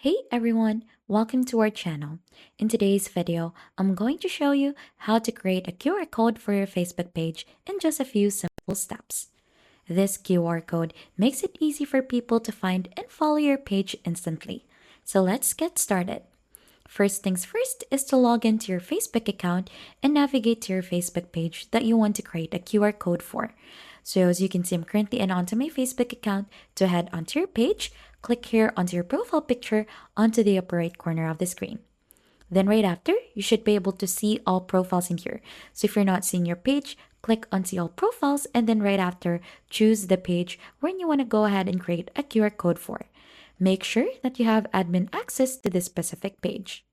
Hey everyone, welcome to our channel. In today's video, I'm going to show you how to create a QR code for your Facebook page in just a few simple steps. This QR code makes it easy for people to find and follow your page instantly. So let's get started. First things first is to log into your Facebook account and navigate to your Facebook page that you want to create a QR code for. So as you can see, I'm currently onto my Facebook account. To head onto your page, click here onto your profile picture onto the upper right corner of the screen. Then right after, you should be able to see all profiles in here. So if you're not seeing your page, click on see all profiles and then right after, choose the page where you want to go ahead and create a QR code for. Make sure that you have admin access to this specific page.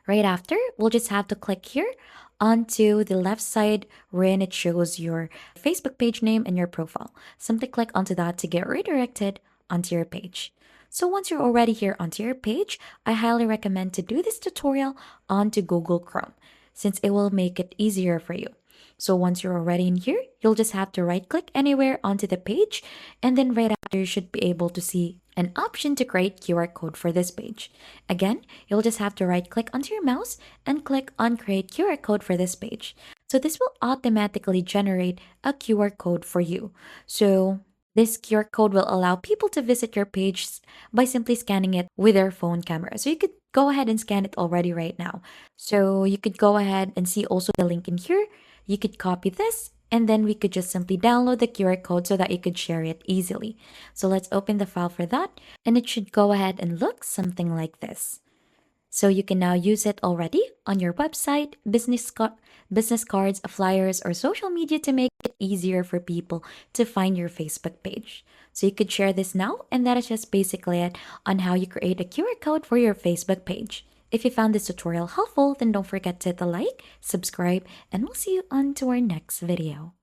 Right after, we'll just have to click here onto the left side wherein it shows your Facebook page name and your profile. Simply click onto that to get redirected onto your page. So once you're already here onto your page, I highly recommend to do this tutorial onto Google Chrome since it will make it easier for you. So once you're already in here, you'll just have to right click anywhere onto the page and then right after you should be able to see an option to create QR code for this page. Again, you'll just have to right click onto your mouse and click on create QR code for this page. So this will automatically generate a QR code for you. So this QR code will allow people to visit your page by simply scanning it with their phone camera. So you could go ahead and scan it already right now. So you could go ahead and see also the link in here. You could copy this and then we could just simply download the QR code so that you could share it easily. So let's open the file for that and it should go ahead and look something like this. So you can now use it already on your website, business cards, flyers, or social media to make it easier for people to find your Facebook page. So you could share this now, and that is just basically it on how you create a QR code for your Facebook page. If you found this tutorial helpful, then don't forget to hit the like, subscribe, and we'll see you on to our next video.